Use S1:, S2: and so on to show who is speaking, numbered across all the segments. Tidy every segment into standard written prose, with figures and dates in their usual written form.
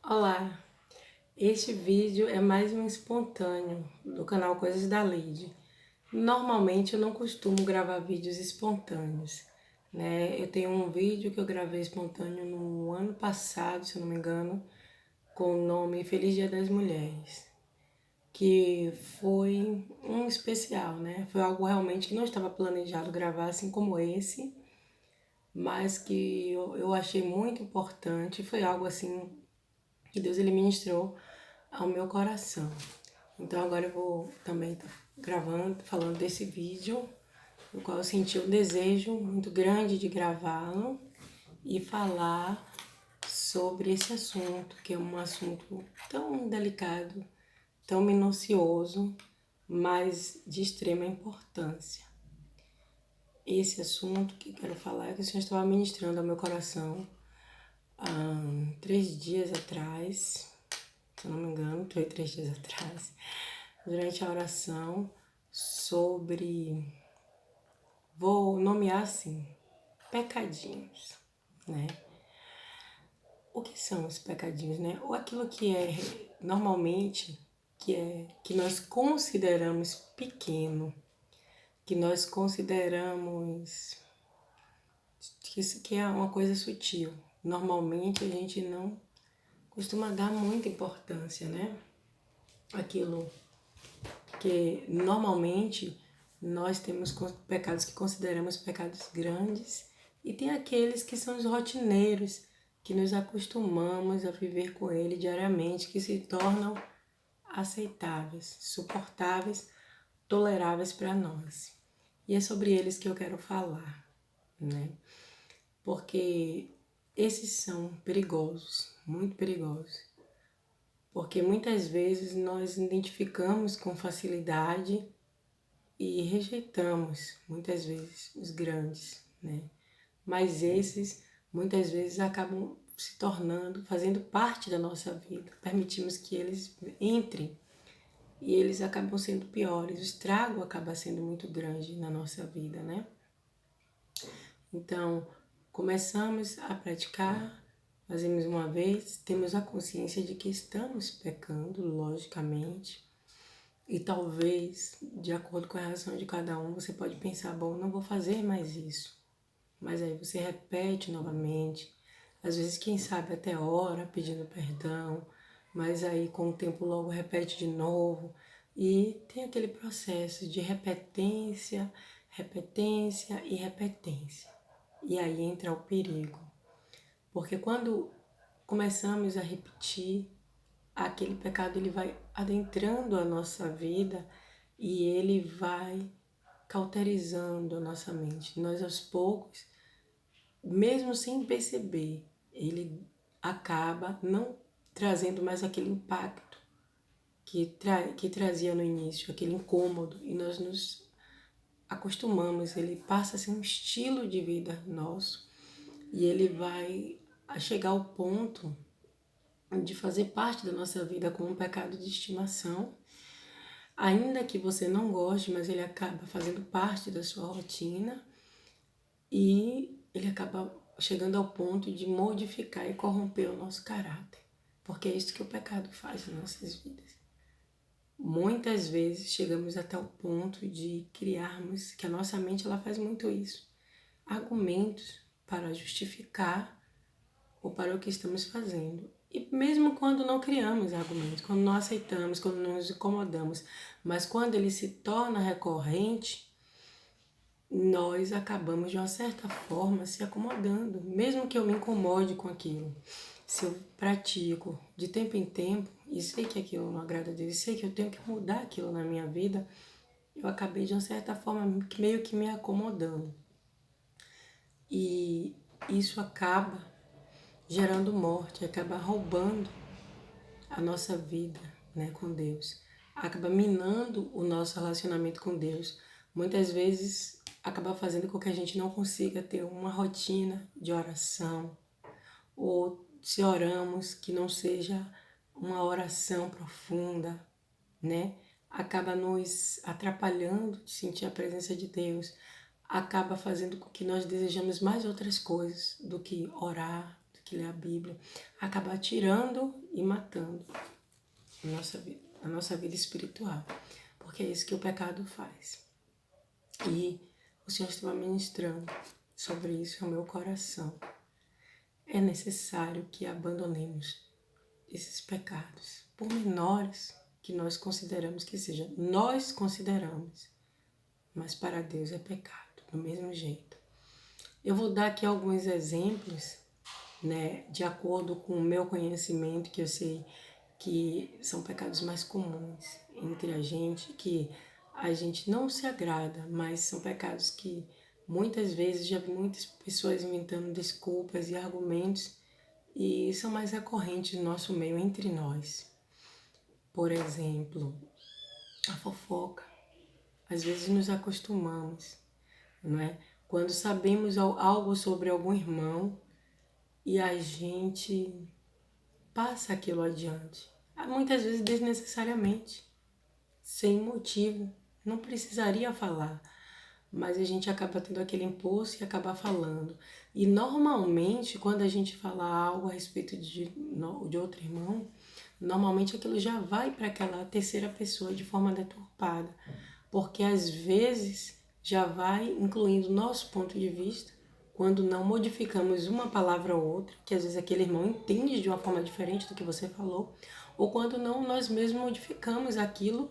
S1: Olá, este vídeo é mais um espontâneo do canal Coisas da Lady. Normalmente eu não costumo gravar vídeos espontâneos, né? Eu tenho um vídeo que eu gravei espontâneo no ano passado, se eu não me engano, com o nome Feliz Dia das Mulheres, que foi um especial, né? Foi algo realmente que não estava planejado gravar, assim como esse, mas que eu achei muito importante. Foi algo assim que Deus ele ministrou ao meu coração. Então agora eu vou também estar gravando, falando desse vídeo, no qual eu senti um desejo muito grande de gravá-lo e falar sobre esse assunto, que é um assunto tão delicado, tão minucioso, mas de extrema importância. Esse assunto que eu quero falar é que o Senhor estava ministrando ao meu coração há 3 dias atrás, se eu não me engano, foi 3 dias atrás, durante a oração sobre, vou nomear assim, pecadinhos, né? O que são os pecadinhos, né? Ou aquilo que é normalmente que nós consideramos pequeno, que nós consideramos que é uma coisa sutil. Normalmente a gente não costuma dar muita importância, né? Aquilo que normalmente nós temos pecados que consideramos pecados grandes e tem aqueles que são os rotineiros, que nos acostumamos a viver com ele diariamente, que se tornam aceitáveis, suportáveis, toleráveis para nós. E é sobre eles que eu quero falar, né? Porque esses são perigosos, muito perigosos. Porque muitas vezes nós identificamos com facilidade e rejeitamos, muitas vezes, os grandes, né? Mas esses, muitas vezes, acabam se tornando, fazendo parte da nossa vida. Permitimos que eles entrem e eles acabam sendo piores. O estrago acaba sendo muito grande na nossa vida, né? Então, começamos a praticar, fazemos uma vez, temos a consciência de que estamos pecando, logicamente, e talvez, de acordo com a reação de cada um, você pode pensar, bom, não vou fazer mais isso. Mas aí você repete novamente, às vezes, quem sabe, até ora pedindo perdão, mas aí com o tempo logo repete de novo. E tem aquele processo de repetência, repetência e repetência. E aí entra o perigo. Porque quando começamos a repetir, aquele pecado ele vai adentrando a nossa vida e ele vai cauterizando a nossa mente. Nós aos poucos, mesmo sem perceber, ele acaba não trazendo mais aquele impacto que trazia no início, aquele incômodo, e nós nos acostumamos, ele passa a ser um estilo de vida nosso e ele vai a chegar ao ponto de fazer parte da nossa vida como um pecado de estimação, ainda que você não goste, mas ele acaba fazendo parte da sua rotina e ele acaba chegando ao ponto de modificar e corromper o nosso caráter, porque é isso que o pecado faz em nossas vidas. Muitas vezes chegamos até o ponto de criarmos, que a nossa mente ela faz muito isso, argumentos para justificar ou para o que estamos fazendo. E mesmo quando não criamos argumentos, quando não aceitamos, quando não nos incomodamos, mas quando ele se torna recorrente, nós acabamos de uma certa forma se acomodando, mesmo que eu me incomode com aquilo. Se eu pratico de tempo em tempo e sei que aquilo não agrada a Deus, sei que eu tenho que mudar aquilo na minha vida, eu acabei de uma certa forma meio que me acomodando. E isso acaba gerando morte, acaba roubando a nossa vida, né, com Deus. Acaba minando o nosso relacionamento com Deus. Muitas vezes acaba fazendo com que a gente não consiga ter uma rotina de oração, ou se oramos que não seja uma oração profunda, né? Acaba nos atrapalhando de sentir a presença de Deus, acaba fazendo com que nós desejamos mais outras coisas do que orar, do que lê a Bíblia, acaba tirando e matando a nossa vida espiritual, porque é isso que o pecado faz. E o Senhor estava ministrando sobre isso ao meu coração. É necessário que abandonemos esses pecados, por menores que nós consideramos que seja. Nós consideramos, mas para Deus é pecado, do mesmo jeito. Eu vou dar aqui alguns exemplos, né, de acordo com o meu conhecimento, que eu sei que são pecados mais comuns entre a gente, que a gente não se agrada, mas são pecados que muitas vezes já vi muitas pessoas inventando desculpas e argumentos e são mais recorrentes no nosso meio, entre nós. Por exemplo, a fofoca. Às vezes nos acostumamos, não é? Quando sabemos algo sobre algum irmão e a gente passa aquilo adiante. Muitas vezes desnecessariamente, sem motivo. Não precisaria falar, mas a gente acaba tendo aquele impulso e acaba falando. E normalmente, quando a gente fala algo a respeito de outro irmão, normalmente aquilo já vai para aquela terceira pessoa de forma deturpada, porque às vezes já vai incluindo nosso ponto de vista, quando não modificamos uma palavra ou outra, que às vezes aquele irmão entende de uma forma diferente do que você falou, ou quando não nós mesmos modificamos aquilo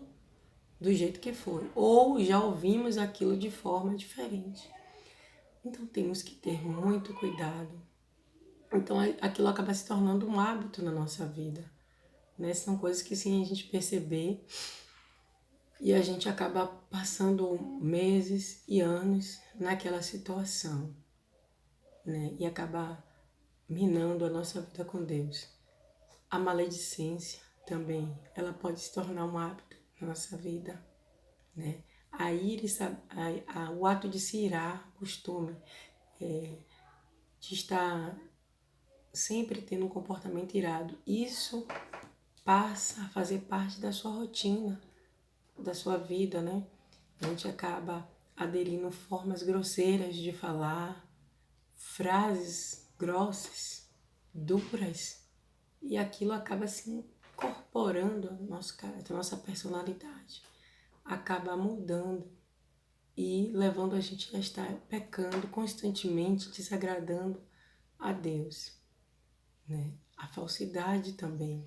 S1: do jeito que foi, ou já ouvimos aquilo de forma diferente. Então temos que ter muito cuidado. Então aquilo acaba se tornando um hábito na nossa vida, né? São coisas que sem a gente perceber e a gente acaba passando meses e anos naquela situação, né? E acaba minando a nossa vida com Deus. A maledicência também, ela pode se tornar um hábito na nossa vida, né? A ira, o ato de se irar, costume de estar sempre tendo um comportamento irado, isso passa a fazer parte da sua rotina, da sua vida, né? A gente acaba aderindo formas grosseiras de falar, frases grossas, duras, e aquilo acaba se incorporando ao nosso caráter, à nossa personalidade. Acaba mudando e levando a gente a estar pecando constantemente, desagradando a Deus, né? A falsidade também.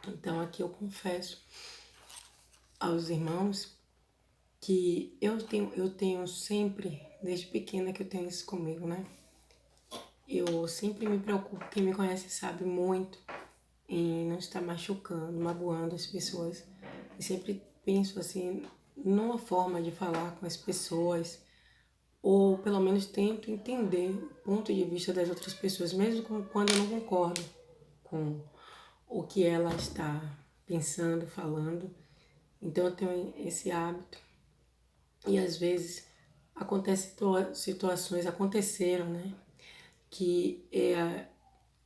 S1: Então aqui eu confesso aos irmãos que eu tenho sempre, desde pequena que eu tenho isso comigo, né? Eu sempre me preocupo, quem me conhece sabe muito em não estar machucando, magoando as pessoas. Eu sempre penso assim, numa forma de falar com as pessoas, ou pelo menos tento entender o ponto de vista das outras pessoas, mesmo quando eu não concordo com o que ela está pensando, falando. Então eu tenho esse hábito. E às vezes aconteceram, né? Que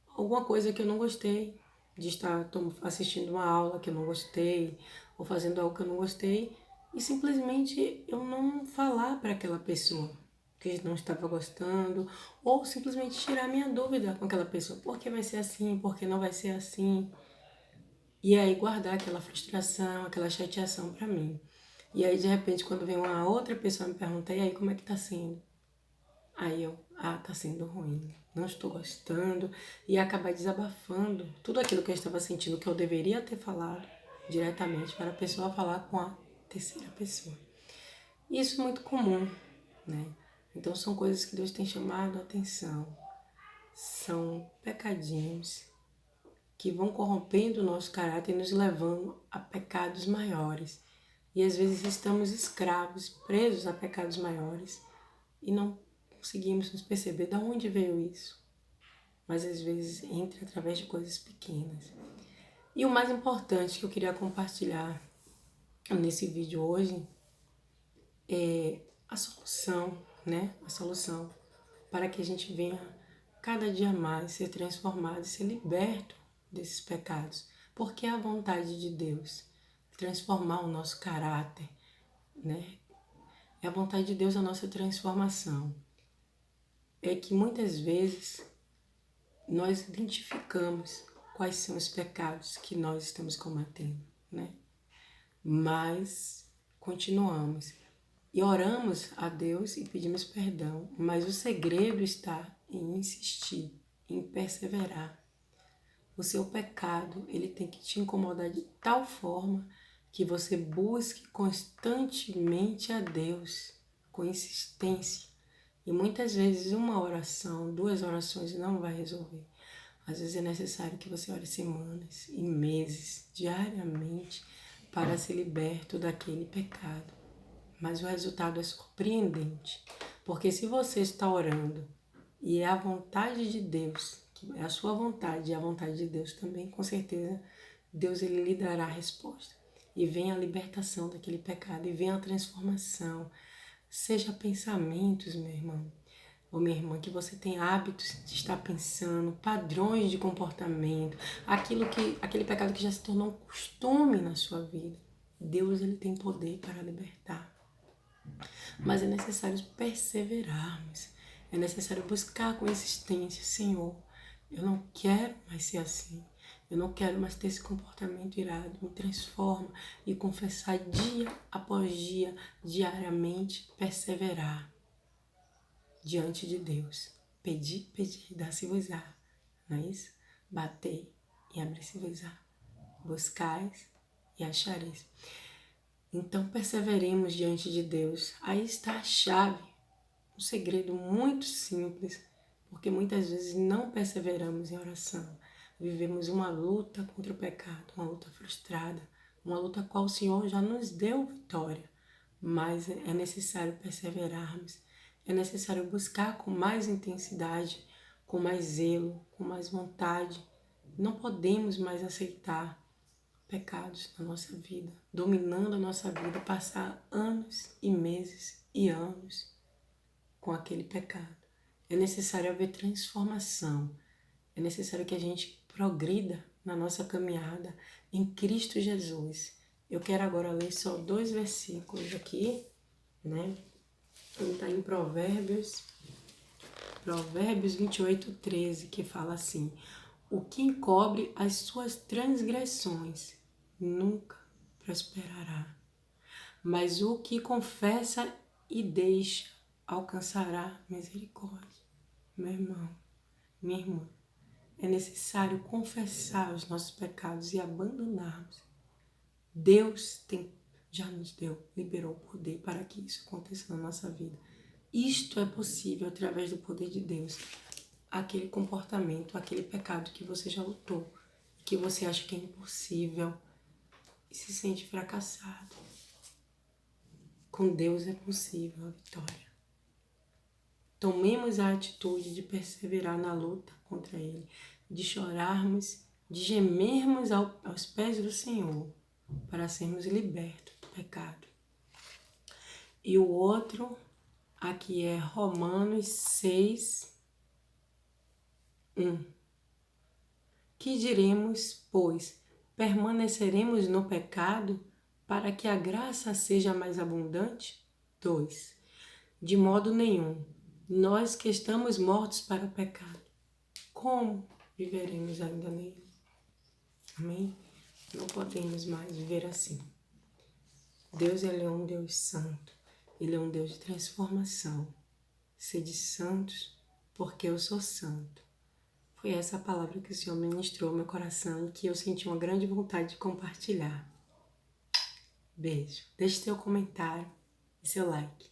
S1: alguma coisa que eu não gostei, de estar assistindo uma aula que eu não gostei, ou fazendo algo que eu não gostei, e simplesmente eu não falar para aquela pessoa que não estava gostando, ou simplesmente tirar minha dúvida com aquela pessoa, por que vai ser assim, por que não vai ser assim, e aí guardar aquela frustração, aquela chateação para mim. E aí de repente quando vem uma outra pessoa me pergunta, e aí como é que tá sendo? Aí eu, tá sendo ruim, não estou gostando, e acabar desabafando tudo aquilo que eu estava sentindo que eu deveria ter falado diretamente para a pessoa falar com a terceira pessoa. Isso é muito comum, né? Então são coisas que Deus tem chamado a atenção, são pecadinhos que vão corrompendo o nosso caráter e nos levando a pecados maiores. E às vezes estamos escravos, presos a pecados maiores e não conseguimos nos perceber de onde veio isso. Mas às vezes entra através de coisas pequenas. E o mais importante que eu queria compartilhar nesse vídeo hoje é a solução, né? A solução para que a gente venha cada dia mais ser transformado e ser liberto desses pecados. Porque é a vontade de Deus transformar o nosso caráter, né? É a vontade de Deus a nossa transformação. É que muitas vezes nós identificamos quais são os pecados que nós estamos cometendo, né? Mas continuamos e oramos a Deus e pedimos perdão, mas o segredo está em insistir, em perseverar. O seu pecado, ele tem que te incomodar de tal forma que você busque constantemente a Deus, com insistência. E muitas vezes uma oração, 2 orações não vai resolver. Às vezes é necessário que você ore semanas e meses, diariamente, para ser liberto daquele pecado. Mas o resultado é surpreendente, porque se você está orando e é a vontade de Deus, que é a sua vontade e a vontade de Deus também, com certeza, Deus ele lhe dará a resposta. E vem a libertação daquele pecado, e vem a transformação. Seja pensamentos, meu irmão ou minha irmã, que você tem hábitos de estar pensando, padrões de comportamento, aquele pecado que já se tornou um costume na sua vida. Deus ele tem poder para libertar. Mas é necessário perseverarmos. É necessário buscar com insistência, Senhor, eu não quero mais ser assim. Eu não quero mais ter esse comportamento irado. Me transforma e confessar dia após dia, diariamente, perseverar diante de Deus. Pedi, pedi, dá-se-vos-á. Não é isso? Batei e abri-se-vos-á. Buscais e achareis. Então perseveremos diante de Deus. Aí está a chave. Um segredo muito simples, porque muitas vezes não perseveramos em oração. Vivemos uma luta contra o pecado, uma luta frustrada, uma luta a qual o Senhor já nos deu vitória. Mas é necessário perseverarmos, é necessário buscar com mais intensidade, com mais zelo, com mais vontade. Não podemos mais aceitar pecados na nossa vida, dominando a nossa vida, passar anos e meses e anos com aquele pecado. É necessário haver transformação, é necessário que a gente progrida na nossa caminhada em Cristo Jesus. Eu quero agora ler só 2 versículos aqui, né? Está em Provérbios 28:13, que fala assim: o que encobre as suas transgressões nunca prosperará, mas o que confessa e deixa alcançará misericórdia. Meu irmão, minha irmã, é necessário confessar os nossos pecados e abandonarmos. Deus já nos liberou o poder para que isso aconteça na nossa vida. Isto é possível através do poder de Deus. Aquele comportamento, aquele pecado que você já lutou, que você acha que é impossível e se sente fracassado. Com Deus é possível a vitória. Tomemos a atitude de perseverar na luta contra Ele, de chorarmos, de gemermos aos pés do Senhor, para sermos libertos do pecado. E o outro, aqui é Romanos 6:1. Que diremos, pois? Permaneceremos no pecado para que a graça seja mais abundante? 2. De modo nenhum. Nós que estamos mortos para o pecado, como viveremos ainda nele? Amém? Não podemos mais viver assim. Deus, ele é um Deus santo. Ele é um Deus de transformação. Sede santos, porque eu sou santo. Foi essa a palavra que o Senhor ministrou ao meu coração e que eu senti uma grande vontade de compartilhar. Beijo. Deixe seu comentário e seu like.